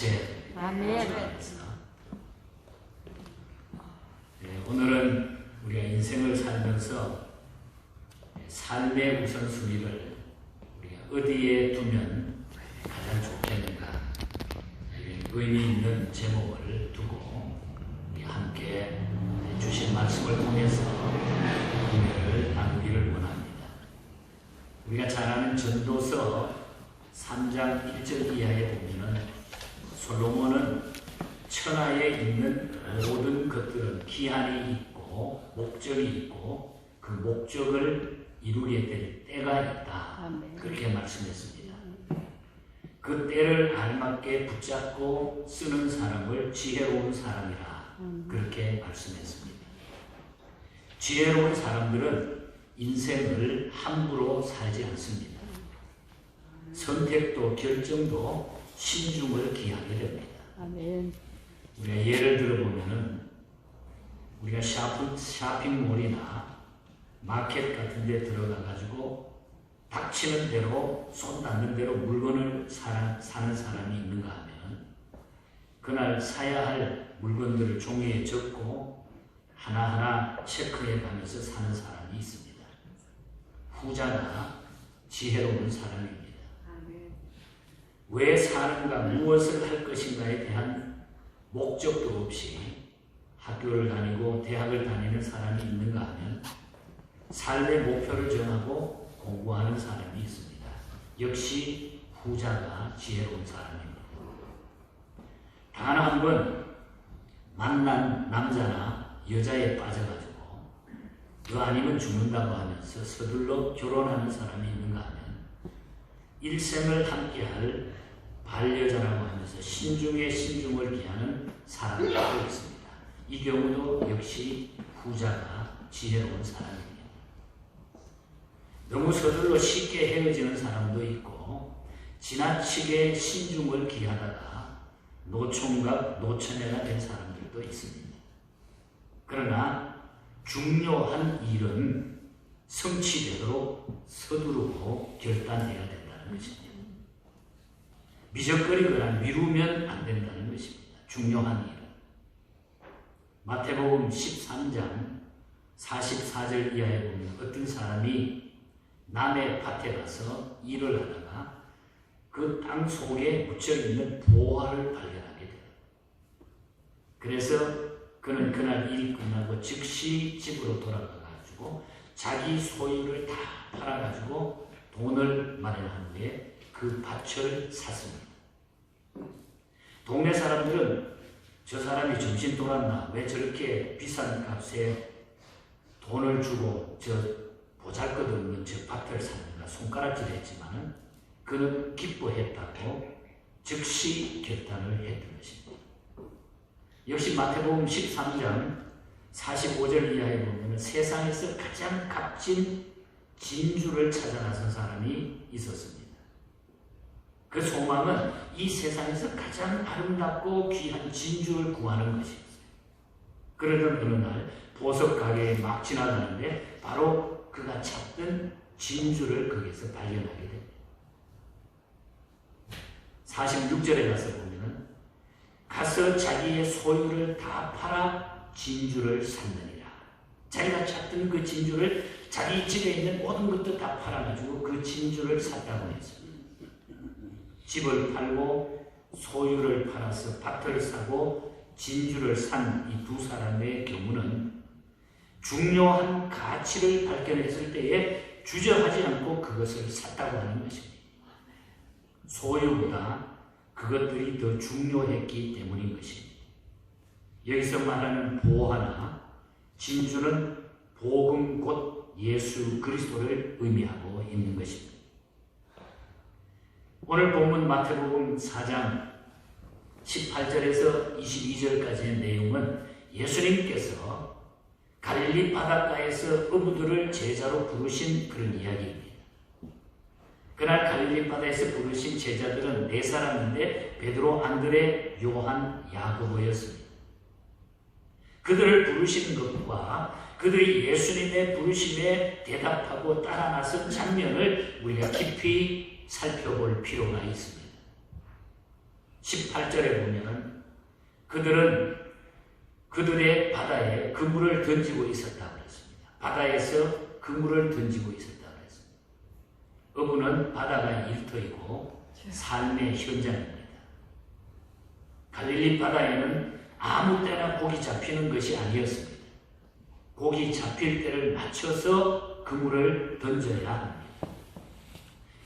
하셔야 됩니다. 아멘. 오늘은 우리가 인생을 살면서 삶의 우선순위를 우리가 어디에 두면 가장 좋겠는가, 의미 있는 제목을 두고 우리 함께 주신 말씀을 통해서 은혜를 나누기를 원합니다. 우리가 잘 아는 전도서 3장 1절 이하에 보면은 솔로몬은 천하에 있는 모든 것들은 기한이 있고 목적이 있고 그 목적을 이루게 될 때가 있다. 아멘. 그렇게 말씀했습니다. 그 때를 알맞게 붙잡고 쓰는 사람을 지혜로운 사람이라 그렇게 말씀했습니다. 지혜로운 사람들은 인생을 함부로 살지 않습니다. 선택도 결정도 신중을 기하게 됩니다. 아멘. 우리가 예를 들어보면은 우리가 쇼핑몰이나 마켓 같은 데 들어가 가지고 닥치는 대로 손 닿는 대로 물건을 사는 사람이 있는가 하면 그날 사야 할 물건들을 종이에 적고 하나하나 체크해 가면서 사는 사람이 있습니다. 후자가 지혜로운 사람입니다. 왜 사는가, 무엇을 할 것인가에 대한 목적도 없이 학교를 다니고 대학을 다니는 사람이 있는가 하면 삶의 목표를 정하고 공부하는 사람이 있습니다. 역시 후자가 지혜로운 사람입니다. 단 한 번 만난 남자나 여자에 빠져가지고 너 아니면 죽는다고 하면서 서둘러 결혼하는 사람이 있는가 하면 일생을 함께할 반려자라고 하면서 신중에 신중을 기하는 사람들도 있습니다. 이 경우도 역시 후자가 지혜로운 사람입니다. 너무 서둘러 쉽게 헤어지는 사람도 있고 지나치게 신중을 기하다가 노총각, 노처녀가 된 사람들도 있습니다. 그러나 중요한 일은 성취되도록 서두르고 결단해야 된다는 것입니다. 미적거리거나 미루면 안 된다는 것입니다. 중요한 일은. 마태복음 13장 44절 이하에 보면 어떤 사람이 남의 밭에 가서 일을 하다가 그 땅 속에 묻혀있는 보화를 발견하게 돼요. 그래서 그는 그날 일이 끝나고 즉시 집으로 돌아가가지고 자기 소유를 다 팔아가지고 돈을 마련한 후에 그 밭을 샀습니다. 동네 사람들은 저 사람이 정신 돌았나? 왜 저렇게 비싼 값에 돈을 주고 저 보잘것없는 저 밭을 샀는가? 손가락질 했지만은 그는 기뻐했다고 즉시 결단을 했던 것입니다. 역시 마태복음 13장 45절 이하에 보면 세상에서 가장 값진 진주를 찾아 나선 사람이 있었습니다. 그 소망은 이 세상에서 가장 아름답고 귀한 진주를 구하는 것이었어요. 그러던 어느 날 보석 가게에 막 지나가는데 바로 그가 찾던 진주를 거기서 발견하게 됩니다. 46절에 가서 보면 가서 자기의 소유를 다 팔아 진주를 샀느니라. 자기가 찾던 그 진주를 자기 집에 있는 모든 것도 다 팔아가지고 그 진주를 샀다고 했습니다. 집을 팔고 소유를 팔아서 밭을 사고 진주를 산 이 두 사람의 경우는 중요한 가치를 발견했을 때에 주저하지 않고 그것을 샀다고 하는 것입니다. 소유보다 그것들이 더 중요했기 때문인 것입니다. 여기서 말하는 보화나 진주는 복음 곧 예수 그리스도를 의미하고 있는 것입니다. 오늘 본문 마태복음 4장 18절에서 22절까지의 내용은 예수님께서 갈릴리 바닷가에서 어부들을 제자로 부르신 그런 이야기입니다. 그날 갈릴리 바다에서 부르신 제자들은 네 사람인데 베드로, 안드레, 요한, 야고보였습니다. 그들을 부르시는 것과 그들이 예수님의 부르심에 대답하고 따라 나선 장면을 우리가 깊이 살펴볼 필요가 있습니다. 18절에 보면은 그들은 그들의 바다에 그물을 던지고 있었다고 했습니다. 바다에서 그물을 던지고 있었다고 했습니다. 어부는 바다가 일터이고 삶의 현장입니다. 갈릴리 바다에는 아무 때나 고기 잡히는 것이 아니었습니다. 고기 잡힐 때를 맞춰서 그물을 던져야 합니다.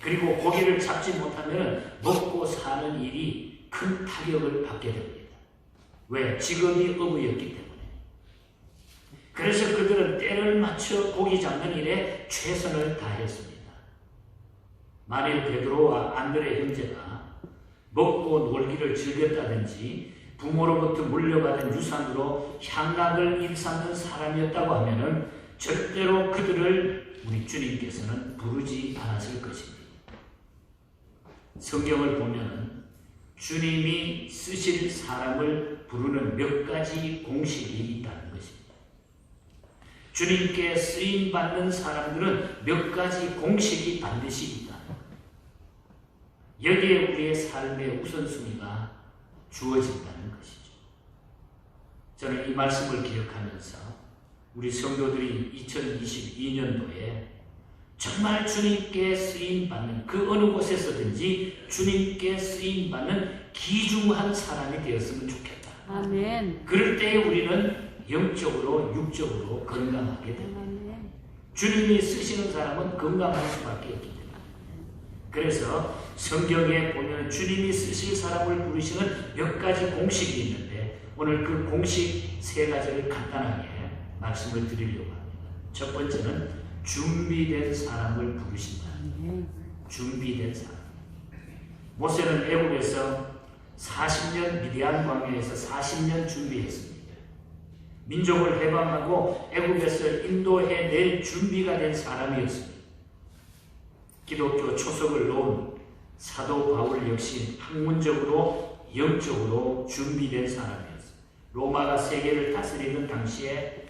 그리고 고기를 잡지 못하면 먹고 사는 일이 큰 타격을 받게 됩니다. 왜? 직업이 어부였기 때문에. 그래서 그들은 때를 맞춰 고기 잡는 일에 최선을 다했습니다. 만일 베드로와 안드레 형제가 먹고 놀기를 즐겼다든지 부모로부터 물려받은 유산으로 향락을 일삼는 사람이었다고 하면은 절대로 그들을 우리 주님께서는 부르지 않았을 것입니다. 성경을 보면은 주님이 쓰실 사람을 부르는 몇 가지 공식이 있다는 것입니다. 주님께 쓰임받는 사람들은 몇 가지 공식이 반드시 있다. 여기에 우리의 삶의 우선순위가 주어진다는 것이죠. 저는 이 말씀을 기억하면서 우리 성도들이 2022년도에 정말 주님께 쓰임받는 그 어느 곳에서든지 주님께 쓰임받는 귀중한 사람이 되었으면 좋겠다. 아멘. 그럴 때 우리는 영적으로 육적으로 건강하게 됩니다. 아멘. 주님이 쓰시는 사람은 건강할 수밖에 없기 때문에. 그래서 성경에 보면 주님이 쓰실 사람을 부르시는 몇 가지 공식이 있는데 오늘 그 공식 3가지를 간단하게 말씀을 드리려고 합니다. 첫 번째는 준비된 사람을 부르신다. 준비된 사람. 모세는 애국에서 40년 미디안 광야에서 40년 준비했습니다. 민족을 해방하고 애국에서 인도해낼 준비가 된 사람이었습니다. 기독교 초석을 놓은 사도 바울 역시 학문적으로 영적으로 준비된 사람이었습니다. 로마가 세계를 다스리는 당시에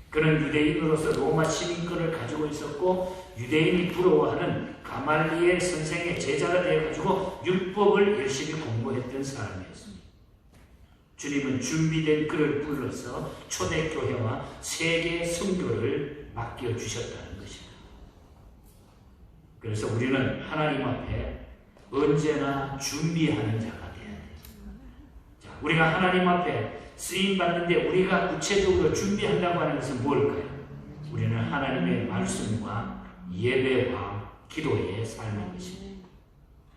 그는 유대인으로서 로마 시민권을 가지고 있었고 유대인이 부러워하는 가말리엘 선생의 제자가 되어가지고 율법을 열심히 공부했던 사람이었습니다. 주님은 준비된 그를 불러서 초대교회와 세계 선교를 맡겨주셨다는 것입니다. 그래서 우리는 하나님 앞에 언제나 준비하는 자가 되어야 돼요. 자, 우리가 하나님 앞에 쓰임받는데 우리가 구체적으로 준비한다고 하는 것은 뭘까요? 우리는 하나님의 말씀과 예배와 기도의 삶인 것입니다.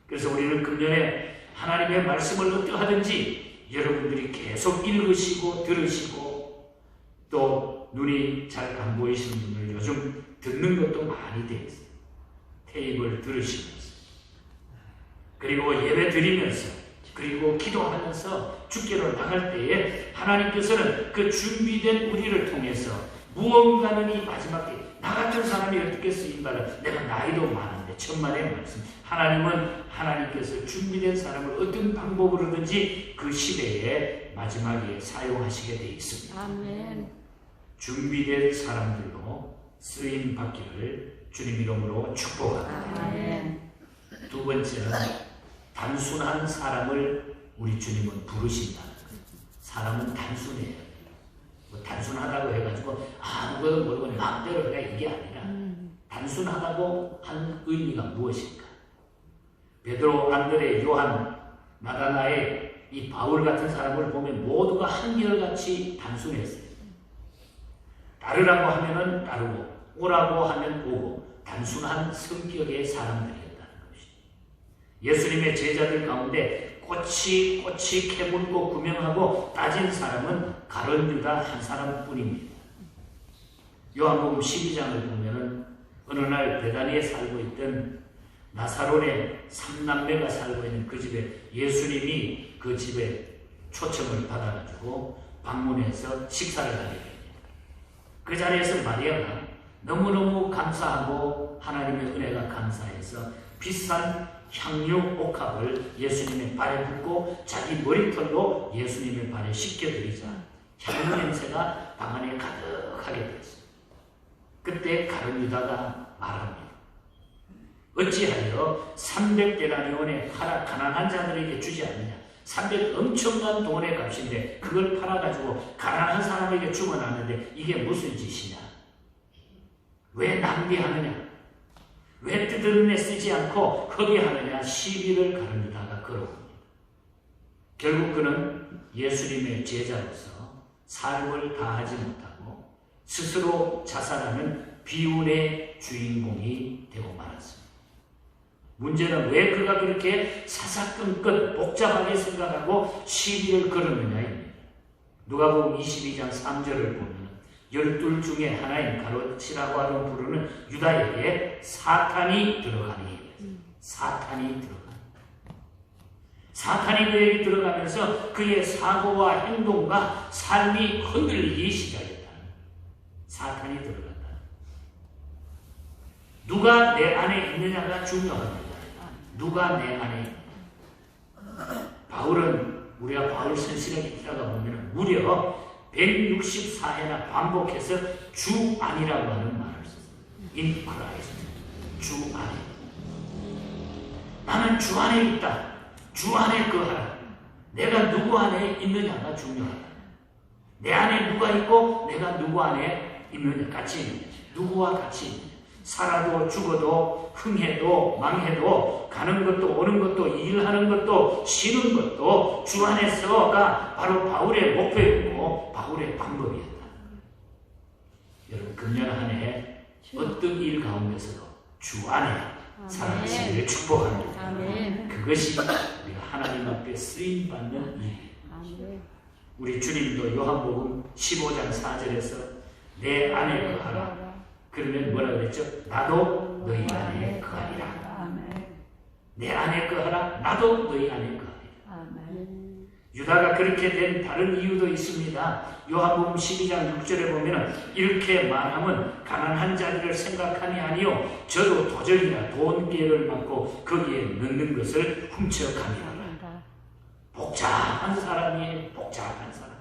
그래서 우리는 금년에 하나님의 말씀을 어떠하든지 여러분들이 계속 읽으시고 들으시고 또 눈이 잘 안 보이시는 분들 요즘 듣는 것도 많이 돼 있어요. 테이프를 들으시면서 그리고 예배 드리면서 그리고 기도하면서 주께로 나갈 때에 하나님께서는 그 준비된 우리를 통해서 무언가는 이 마지막 때 나 같은 사람이 어떻게 쓰임받아 내가 나이도 많은데 천만의 말씀 하나님은 하나님께서 준비된 사람을 어떤 방법으로든지 그 시대에 마지막에 사용하시게 되어 있습니다. 아멘. 준비된 사람들로 쓰임받기를 주님 이름으로 축복합니다. 아멘. 두 번째는 단순한 사람을 우리 주님은 부르신다. 사람은 단순해요. 뭐 단순하다고 해가지고 아무것도 모르고 마음대로 해라 이게 아니라 단순하다고 한 의미가 무엇일까? 베드로, 안드레, 요한, 나다나엘, 이 바울 같은 사람을 보면 모두가 한결같이 단순했어요. 따르라고 하면은 따르고 오라고 하면 오고 단순한 성격의 사람들이었다는 것이죠. 예수님의 제자들 가운데 꼬치 캐묻고 구명하고 따진 사람은 가룟 유다 한 사람뿐입니다. 요한복음 12장을 보면은 어느 날 베다니에 살고 있던 나사론의 3남매가 살고 있는 그 집에 예수님이 그 집에 초청을 받아가지고 방문해서 식사를 하게 됩니다. 그 자리에서 마리아가 너무너무 감사하고 하나님의 은혜가 감사해서 비싼 향유 옥합을 예수님의 발에 붓고 자기 머리털로 예수님의 발에 씻겨드리자 향유 냄새가 방 안에 가득하게 되었어요. 그때 가룟 유다가 말합니다. 어찌하여 300데나리온의 가난한 자들에게 주지 않느냐? 300 엄청난 돈의 값인데 그걸 팔아가지고 가난한 사람에게 주면 하는데 이게 무슨 짓이냐? 왜 낭비하느냐? 왜 뜯어내 쓰지 않고 허비하느냐? 시비를 가르다가 걸어옵니다. 결국 그는 예수님의 제자로서 삶을 다하지 못하고 스스로 자살하는 비운의 주인공이 되고 말았습니다. 문제는 왜 그가 그렇게 사사건건 복잡하게 생각하고 시비를 걸었느냐입니다. 누가복음 22장 3절을 보면 12 중에 하나인 가롯이라고 하는 부르는 유다에게 사탄이 들어가니 사탄이 그에게 들어가면서 그의 사고와 행동과 삶이 흔들리기 시작했다. 사탄이 들어간다. 누가 내 안에 있느냐가 중요합니다. 누가 내 안에 바울은 우리가 바울 선생을 읽다가 보면 무려 164회나 반복해서 주 안이라고 하는 말을 썼습니다. In Christ. 주 안에. 나는 주 안에 있다. 주 안에 거하라. 내가 누구 안에 있느냐가 중요하다. 내 안에 누가 있고 내가 누구 안에 있느냐 같이 있느냐. 누구와 같이 있느냐. 살아도 죽어도 흥해도 망해도 가는 것도 오는 것도 일하는 것도 쉬는 것도 주 안에서가 바로 바울의 목표였고 바울의 방법이었다. 여러분 금년 한 해 어떤 일 가운데서도 주 안에 살아가시기를 축복합니다. 그것이 우리가 하나님 앞에 쓰임받는 일이에요. 우리 주님도 요한복음 15장 4절에서 내 안에 거하라. 그러면 뭐라 그랬죠? 나도 너희 안에 거하리라. 내 안에 거하라. 나도 너희 안에 거하리라. 유다가 그렇게 된 다른 이유도 있습니다. 요한복음 12장 6절에 보면 이렇게 말하면 가난한 자들을 생각하니 아니요 저도 도적이라 돈계를 받고 거기에 넣는 것을 훔쳐가니라. 복잡한 사람이에요. 복잡한 사람.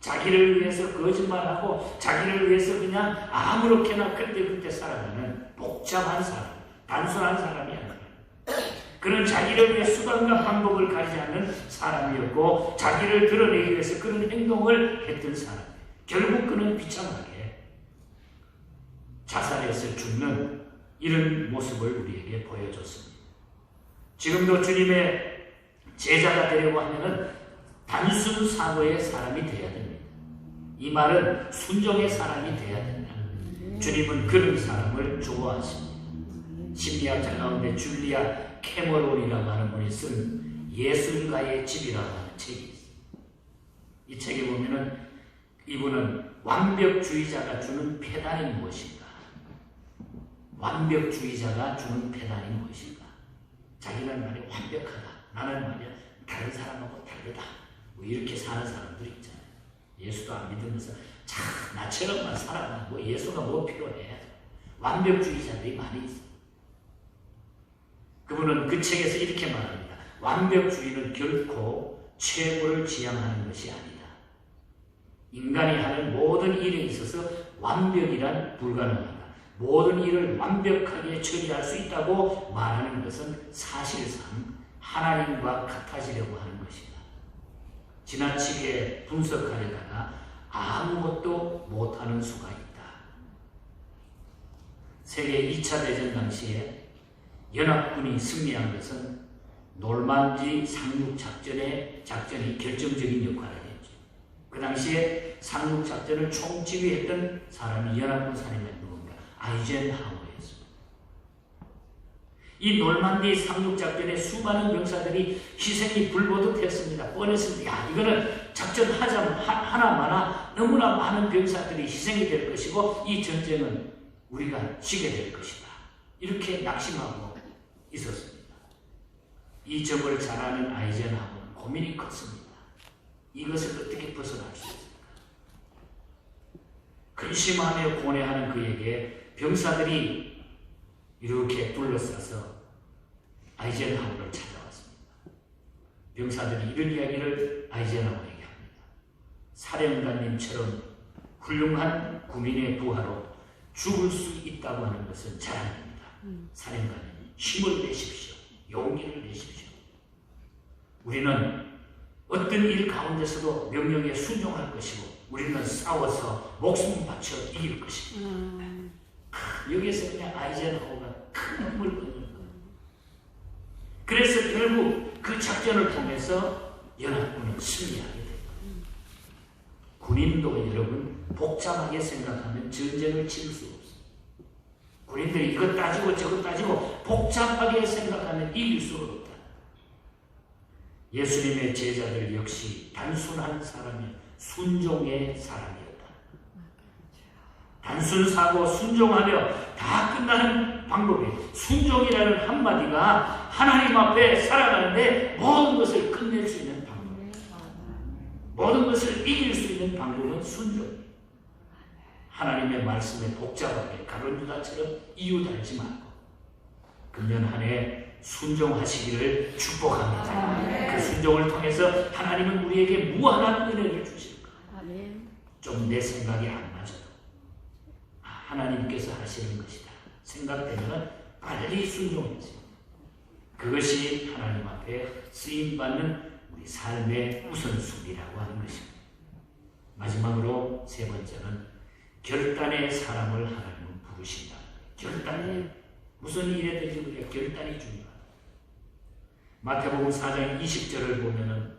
자기를 위해서 거짓말하고 자기를 위해서 그냥 아무렇게나 그때 살아가는 복잡한 사람, 단순한 사람이 아니에요. 그는 자기를 위해 수단과 방법을 가리지 않는 사람이었고 자기를 드러내기 위해서 그런 행동을 했던 사람. 결국 그는 비참하게 자살해서 죽는 이런 모습을 우리에게 보여줬습니다. 지금도 주님의 제자가 되려고 하면은 단순 사고의 사람이 되어야 됩니다. 이 말은 순종의 사람이 되어야 된다. 주님은 그런 사람을 좋아하십니다. 심리학자 가운데 줄리아 캐머론이라고 하는 분이 쓴 예술가의 집이라고 하는 책이 있습니다. 이 책에 보면은 이분은 완벽주의자가 주는 폐단이 무엇인가? 완벽주의자가 주는 폐단이 무엇인가? 자기는 말이 완벽하다. 나는 말이야 다른 사람하고 다르다. 뭐 이렇게 사는 사람들이 있잖아요. 예수도 안 믿으면서 참 나처럼만 살아가. 뭐 예수가 뭐 필요해. 완벽주의자들이 많이 있어. 그분은 그 책에서 이렇게 말합니다. 완벽주의는 결코 최고를 지향하는 것이 아니다. 인간이 하는 모든 일에 있어서 완벽이란 불가능하다. 모든 일을 완벽하게 처리할 수 있다고 말하는 것은 사실상 하나님과 같아지려고 하는 것이다. 지나치게 분석하려다가 아무것도 못하는 수가 있다. 세계 2차 대전 당시에 연합군이 승리한 것은 놀만디 상륙작전이 결정적인 역할을 했죠. 그 당시에 상륙작전을 총지휘했던 사람이 연합군 사령관 누군가? 아이젠하워였습니다. 이 놀만디 상륙작전에 수많은 병사들이 희생이 불보듯했습니다. 뻔했습니다. 야, 이거는 작전하자면 하나마나 너무나 많은 병사들이 희생이 될 것이고 이 전쟁은 우리가 지게 될 것이다. 이렇게 낙심하고 있었습니다. 이 점을 잘 아는 아이젠하워는 고민이 컸습니다. 이것을 어떻게 벗어날 수 있을까? 근심하며 고뇌하는 그에게 병사들이 이렇게 둘러싸서 아이젠하워를 찾아왔습니다. 병사들이 이런 이야기를 아이젠하워에게 합니다. 사령관님처럼 훌륭한 국민의 부하로 죽을 수 있다고 하는 것은 자랑입니다. 사령관님 힘을 내십시오. 용기를 내십시오. 우리는 어떤 일 가운데서도 명령에 순종할 것이고 우리는 싸워서 목숨 바쳐 이길 것이고 여기에서 그냥 아이젠하워가 큰 눈물 흘리는 거예요. 그래서 결국 그 작전을 통해서 연합군은 승리하게 됩니다. 군인도 여러분 복잡하게 생각하면 전쟁을 칠 수 없어요. 군인들이 이것 따지고 저것 따지고 복잡하게 생각하면 이길 수가 없다. 예수님의 제자들 역시 단순한 사람이 순종의 사람이었다. 단순사고 순종하며 다 끝나는 방법이 순종이라는 한마디가 하나님 앞에 살아가는데 모든 것을 끝낼 수 있는 방법입니다. 모든 것을 이길 수 있는 방법은 순종. 하나님의 말씀에 복잡하게 가룟유다처럼 이유 달지 말고 금년 한 해 순종하시기를 축복합니다. 그 순종을 통해서 하나님은 우리에게 무한한 은혜를 주실 거예요. 좀 내 생각이 안 맞아도 하나님께서 하시는 것이다 생각되면 빨리 순종하세요. 그것이 하나님 앞에 쓰임받는 우리 삶의 우선순위라고 하는 것입니다. 마지막으로 세 번째는 결단의 사람을 하나님은 부르신다. 결단이 무슨 일에든지 우리가 결단이 중요하다. 마태복음 4장 20절을 보면은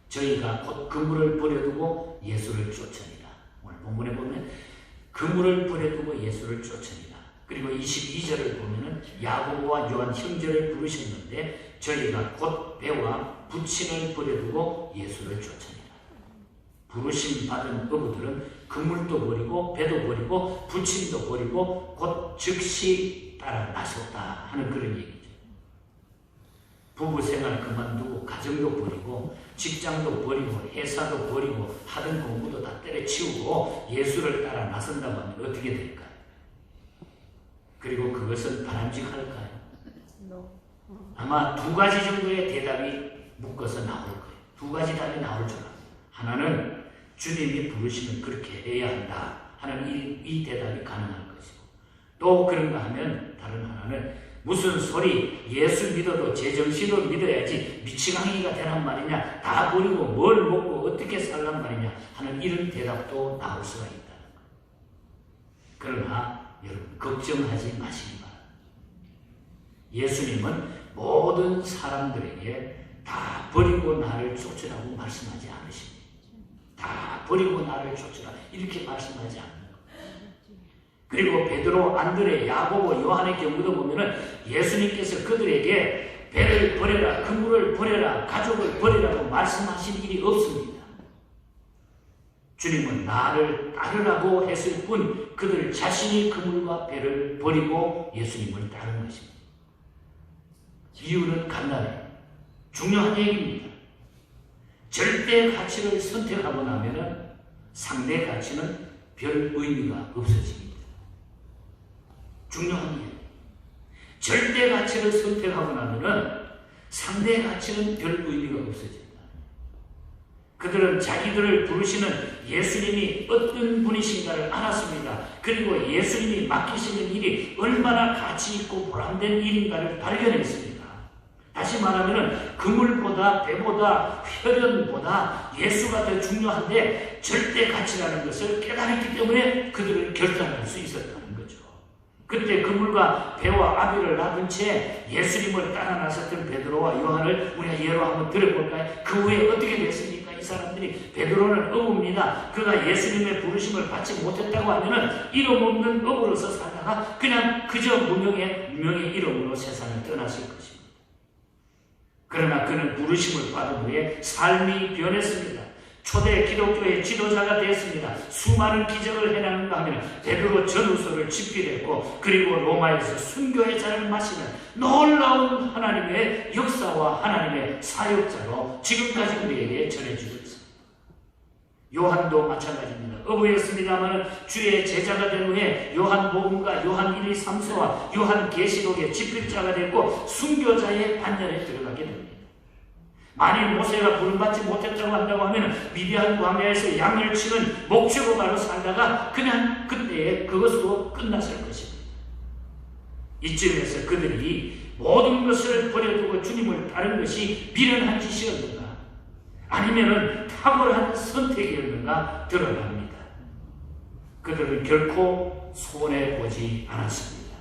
저희가 곧 그물을 버려두고 예수를 쫓으니라. 오늘 본문에 보면 그물을 버려두고 예수를 쫓으니라. 그리고 22절을 보면은 야고보와 요한 형제를 부르셨는데 저희가 곧 배와 부친을 버려두고 예수를 쫓으니라. 부르심 받은 어부들은 그물도 버리고 배도 버리고 부친도 버리고 곧 즉시 따라 나섰다 하는 그런 얘기죠. 부부 생활 그만두고 가정도 버리고 직장도 버리고 회사도 버리고 하던 공부도 다 때려치우고 예수를 따라 나선다고 하면 어떻게 될까요? 그리고 그것은 바람직할까요? 아마 두 가지 정도의 대답이 묶어서 나올 거예요. 두 가지 답이 나올 줄 알아요. 하나는 주님이 부르시면 그렇게 해야 한다 하는 이 대답이 가능할 것이고, 또 그런가 하면 다른 하나는 무슨 소리, 예수 믿어도 제정신으로 믿어야지 미치광이가 되란 말이냐, 다 버리고 뭘 먹고 어떻게 살란 말이냐 하는 이런 대답도 나올 수가 있다는 거예요. 그러나 여러분 걱정하지 마시기 바랍니다. 예수님은 모든 사람들에게 다 버리고 나를 쫓으라고 말씀하지 않으십니다. 다 버리고 나를 쫓으라 이렇게 말씀하지 않는 거예요. 그리고 베드로, 안드레, 야고보, 요한의 경우도 보면은 예수님께서 그들에게 배를 버려라, 그물을 버려라, 가족을 버리라고 말씀하신 일이 없습니다. 주님은 나를 따르라고 했을 뿐 그들 자신이 그물과 배를 버리고 예수님을 따른 것입니다. 이유는 간단해요. 중요한 얘기입니다. 절대 가치를 선택하고 나면은 상대 가치는 별 의미가 없어집니다. 중요한 얘기. 절대 가치를 선택하고 나면은 상대 가치는 별 의미가 없어집니다. 그들은 자기들을 부르시는 예수님이 어떤 분이신가를 알았습니다. 그리고 예수님이 맡기시는 일이 얼마나 가치 있고 보람된 일인가를 발견했습니다. 다시 말하면 그물보다 배보다 혈연보다 예수가 더 중요한데 절대 가치라는 것을 깨달았기 때문에 그들은 결단할 수 있었다는 거죠. 그때 그물과 배와 아비를 놔둔 채 예수님을 따라 나섰던 베드로와 요한을 우리가 예로 한번 들어볼까요? 그 후에 어떻게 됐습니까? 이 사람들이, 베드로는 어부입니다. 그가 예수님의 부르심을 받지 못했다고 하면은 이름 없는 어부로서 살다가 그냥 그저 무명의 이름으로 세상을 떠났을 것입니다. 그러나 그는 부르심을 받은 후에 삶이 변했습니다. 초대 기독교의 지도자가 되었습니다. 수많은 기적을 해내는가 하면 베드로 전후서를 집필했고, 그리고 로마에서 순교의 잔을 마시는 놀라운 하나님의 역사와 하나님의 사역자로 지금까지 우리에게 전해주고 있습니다. 요한도 마찬가지입니다. 어부였습니다만 주의 제자가 된 후에 요한복음과 요한 1, 2, 3서와 요한계시록의 집필자가 됐고 순교자의 반열에 들어가게 됩니다. 만일 모세가 부름받지 못했다고 한다고 하면 미디안 광야에서 양을 치는 목축어가로 살다가 그냥 그때에 그것으로 끝났을 것입니다. 이쯤에서 그들이 모든 것을 버려두고 주님을 따른 것이 미련한 짓이었는가? 아니면은 탁월한 선택이었는가 드러납니다. 그들은 결코 손해보지 않았습니다.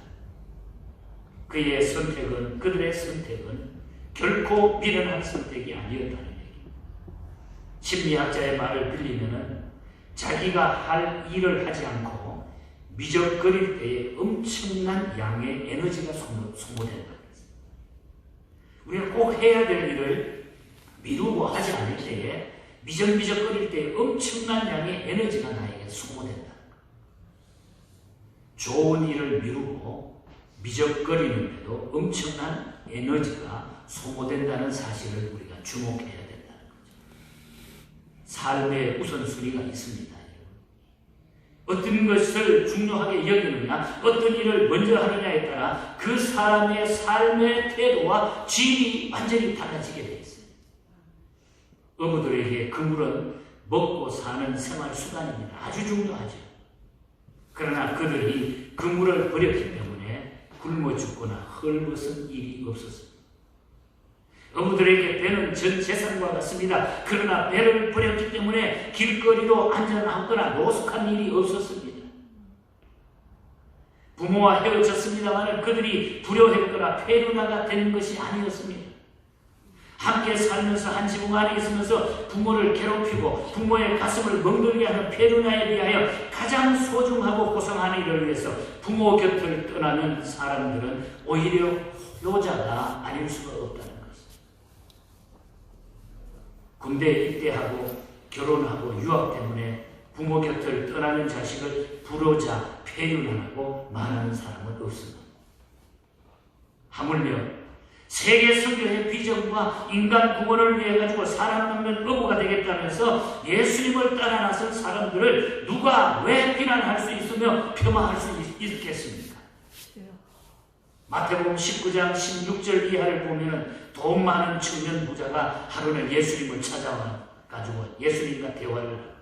그들의 선택은 결코 미련한 선택이 아니었다는 얘기입니다. 심리학자의 말을 빌리면은 자기가 할 일을 하지 않고 미적거릴 때에 엄청난 양의 에너지가 소모된다. 우리가 꼭 해야 될 일을 미루고 하지 않을 때에 미적거릴 때에 엄청난 양의 에너지가 나에게 소모된다. 좋은 일을 미루고 미적거리는데도 엄청난 에너지가 소모된다는 사실을 우리가 주목해야 된다는 거죠. 삶의 우선순위가 있습니다. 어떤 것을 중요하게 여기느냐, 어떤 일을 먼저 하느냐에 따라 그 사람의 삶의 태도와 질이 완전히 달라지게 되어 있어요. 어부들에게 그물은 먹고 사는 생활 수단입니다. 아주 중요하죠. 그러나 그들이 그물을 버렸기 때문에 굶어 죽거나 헐벗은 일이 없었습니다. 어부들에게 배는 전 재산과 같습니다. 그러나 배를 버렸기 때문에 길거리로 안전하거나 노숙한 일이 없었습니다. 부모와 헤어졌습니다만 그들이 불효했거나 폐륜화가 되는 것이 아니었습니다. 함께 살면서 한 지붕 안에 있으면서 부모를 괴롭히고 부모의 가슴을 멍들게 하는 폐륜화에 비하여 가장 소중하고 고상한 일을 위해서 부모 곁을 떠나는 사람들은 오히려 효자가 아닐 수가 없다는 것입니다. 군대에 입대하고 결혼하고 유학 때문에 부모 곁을 떠나는 자식을 불효자, 폐륜하고 말하는 사람은 없습니다. 하물며 세계 선교의 비전과 인간 구원을 위해 가지고 사람 남는 어부가 되겠다면서 예수님을 따라 나선 사람들을 누가 왜 비난할 수 있으며 폄하할 수 있겠습니까? 마태복음 19장 16절 이하를 보면 돈 많은 청년 부자가 하루는 예수님을 찾아와 가지고 예수님과 대화를 합니다.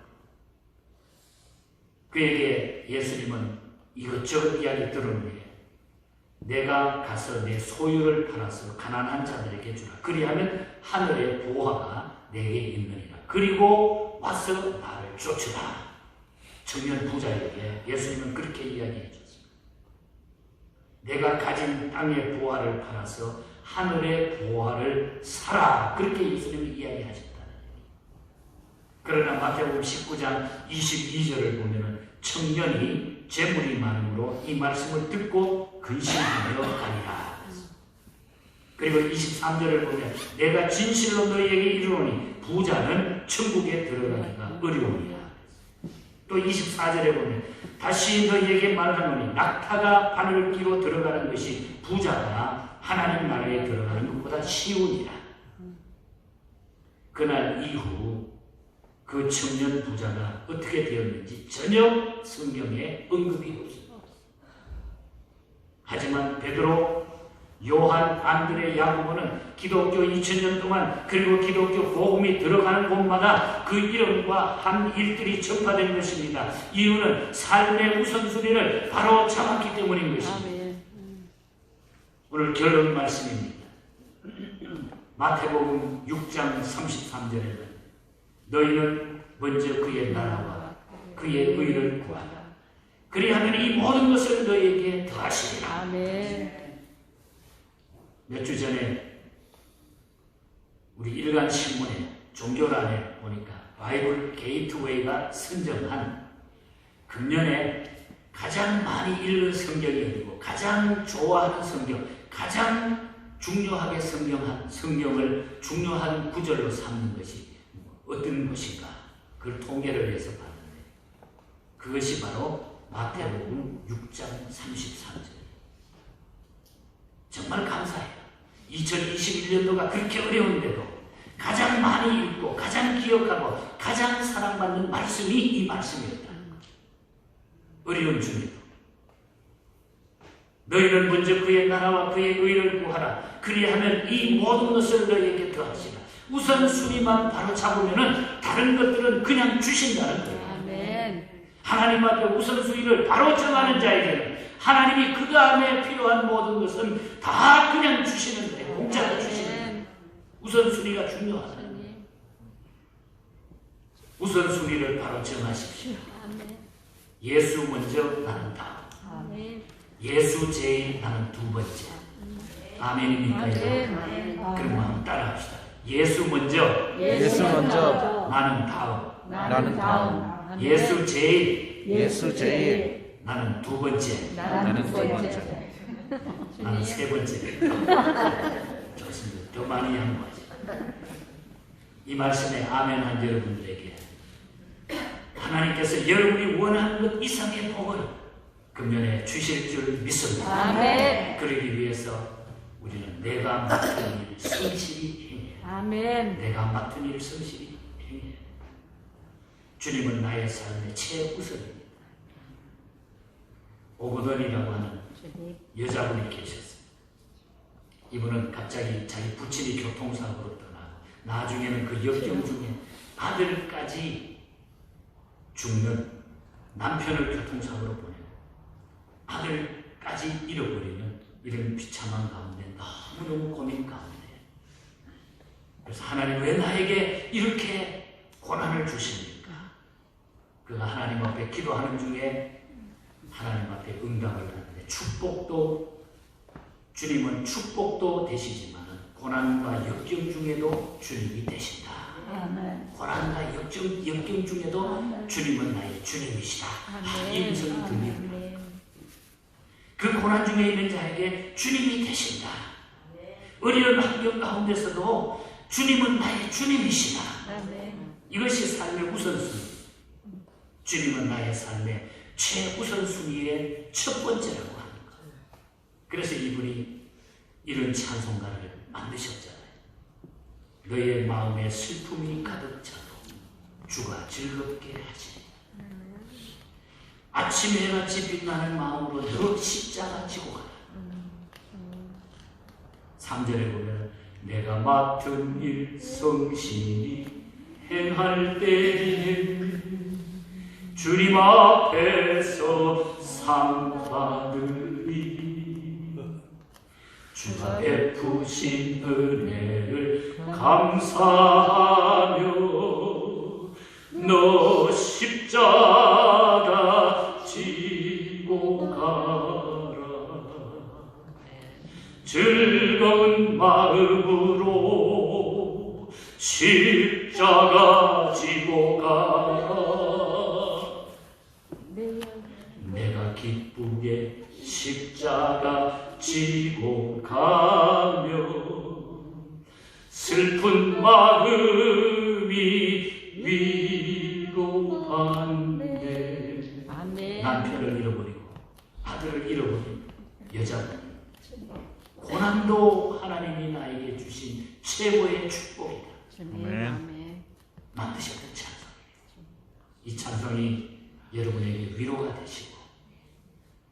그에게 예수님은 이것저것 이야기 들었는데 내가 가서 내 소유를 팔아서 가난한 자들에게 주라. 그리하면 하늘의 보화가 내게 있느니라. 그리고 와서 나를 쫓으라. 청년 부자에게 예수님은 그렇게 이야기해 줬습니다. 내가 가진 땅의 보화를 팔아서 하늘의 보화를 사라. 그렇게 예수님이 이야기하셨다. 그러나 마태복음 19장 22절을 보면 청년이 재물이 많으므로 이 말씀을 듣고 근심하며 가니라. 그리고 23절을 보면 내가 진실로 너희에게 이르노니 부자는 천국에 들어가기가 어려우니라. 또 24절에 보면 다시 너희에게 말하노니 낙타가 바늘 끼고 들어가는 것이 부자가 하나님 나라에 들어가는 것보다 쉬우니라. 그날 이후 그 청년 부자가 어떻게 되었는지 전혀 성경에 언급이 없습니다. 하지만 베드로, 요한, 안드레, 야고보는 기독교 2000년 동안 그리고 기독교 복음이 들어가는 곳마다 그 이름과 한 일들이 전파된 것입니다. 이유는 삶의 우선순위를 바로 잡았기 때문인 것입니다. 오늘 결론 말씀입니다. 마태복음 6장 33절에는 너희는 먼저 그의 나라와 그의 의를 구하라. 그리하면 이 모든 것을 너희에게 더하시리라. 몇 주 전에 우리 일간 신문에 종교란에 보니까 바이블 게이트웨이가 선정한 금년에 가장 많이 읽은 성경이 어디고 가장 좋아하는 성경, 가장 중요하게 성경을 중요한 구절로 삼는 것이 어떤 것인가? 그걸 통계를 해서 봤는데 그것이 바로 마태복음 6장 33절이에요. 정말 감사해요. 2021년도가 그렇게 어려운데도 가장 많이 읽고 가장 기억하고 가장 사랑받는 말씀이 이 말씀이었다는 거죠. 어려운 중에도 너희는 먼저 그의 나라와 그의 의를 구하라. 그리하면 이 모든 것을 너희에게 더하시라. 우선순위만 바로 잡으면 다른 것들은 그냥 주신다는 거예요. 아멘. 하나님 앞에 우선순위를 바로 정하는 자에게는 하나님이 그 다음에 필요한 모든 것은 다 그냥 주시는 거예요. 공짜로 주시는 거예요. 우선순위가 중요하다. 우선순위를 바로 정하십시오. 아멘. 예수 먼저, 나는 다음. 아멘. 예수 제일, 나는 두 번째. 아멘입니까? 아멘. 그럼 한번 따라합시다. 예수 먼저, 예수 먼저, 나는 다음. 나는 다음. 예수 제일, 예수 제일, 나는 두 번째. 나는 두 번째. 나는 세 번째. 좋습니다. 더 많이 양보하지. 이 말씀에 아멘한 여러분들에게 하나님께서 여러분이 원하는 것 이상의 복을 금년에 주실 줄 믿습니다. 아멘. 그러기 위해서 우리는 내가 맡은 일 성실히 행해야. 아멘. 내가 맡은 일 성실히 행해야. 주님은 나의 삶의 최우선입니다. 오거돈이라고 하는 여자분이 계셨어요. 이분은 갑자기 자기 부친이 교통사고로 떠나 나중에는 그 역경 중에 아들까지 죽는, 남편을 교통사고로 보내고 아들까지 잃어버리는 이런 비참한 가운데 너무너무 고민 가운데, 그래서 하나님 왜 나에게 이렇게 고난을 주십니까? 그가 하나님 앞에 기도하는 중에 하나님 앞에 응답을 받는데, 축복도, 주님은 축복도 되시지만 고난과 역경 중에도 주님이 되신다. 아멘. 고난과 역경 중에도 주님은 나의 주님이시다. 이 음성이 들립니다. 그 고난 중에 있는 자에게 주님이 되신다. 어려운 환경 가운데서도 주님은 나의 주님이시다. 이것이 삶의 우선순위. 주님은 나의 삶의 최우선순위의 첫 번째라고 하는 것. 그래서 이분이 이런 찬송가를 만드셨잖아요. 너의 마음에 슬픔이 가득 차도 주가 즐겁게 하시리. 아침 해같이 빛나는 마음으로 너 십자가 지고 가라. 3절에 보면 내가 맡은 일 성실히 행할 때에 주님 앞에서 상 받으리. 주가 베푸신 은혜를 감사하며 너 십자가 지고 가라. 즐거운 마음으로 십자가 지고 가라. 내가 기쁘게 십자가 지고 가며 슬픈 마음이 위로받네. 남편을 잃어버리고 아들을 잃어버린 여자분, 고난도 하나님이 나에게 주신 최고의 축복이다. 만드셨던 찬송이에요. 이 찬송이 여러분에게 위로가 되시고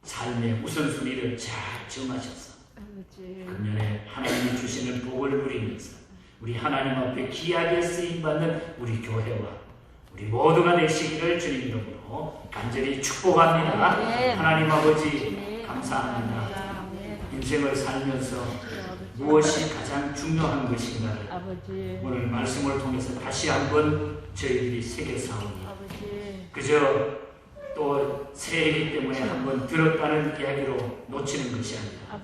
삶의 우선순위를 잘 정하셔서 금년에 하나님이 주시는 복을 누리면서 우리 하나님 앞에 귀하게 쓰임받는 우리 교회와 우리 모두가 되시기를 주님 이름으로 간절히 축복합니다. 하나님 아버지 감사합니다. 인생을 살면서 무엇이 가장 중요한 것인가를 오늘 말씀을 통해서 다시 한번 저희들이 새겨사오니 그저 또 새해이기 때문에 한번 들었다는 이야기로 놓치는 것이 아니라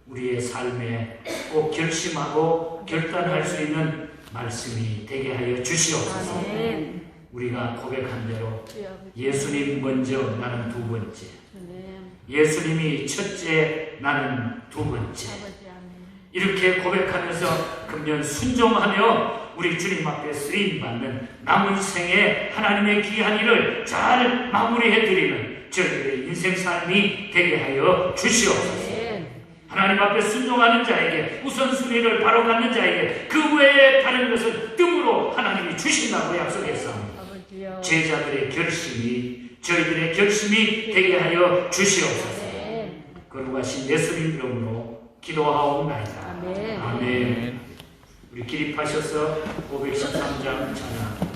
우리의 삶에 꼭 결심하고 결단할 수 있는 말씀이 되게 하여 주시옵소서. 우리가 고백한 대로 예수님 먼저, 나는 두 번째. 예수님이 첫째, 나는 두 번째. 이렇게 고백하면서 금년 순종하며 우리 주님 앞에 쓰임받는 남은 생에 하나님의 귀한 일을 잘 마무리해드리는 저희들의 인생 삶이 되게 하여 주시옵소서. 하나님 앞에 순종하는 자에게, 우선순위를 바로 갖는 자에게 그 외에 다른 것은 뜸으로 하나님이 주신다고 약속했습니다. 제자들의 결심이, 저희들의 결심이 되게 하여 주시옵소서. 거룩하신 예수님 이름으로 기도하옵나이다. 아멘. 우리 기립하셔서 513장 찬양합니다.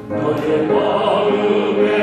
너의 마음에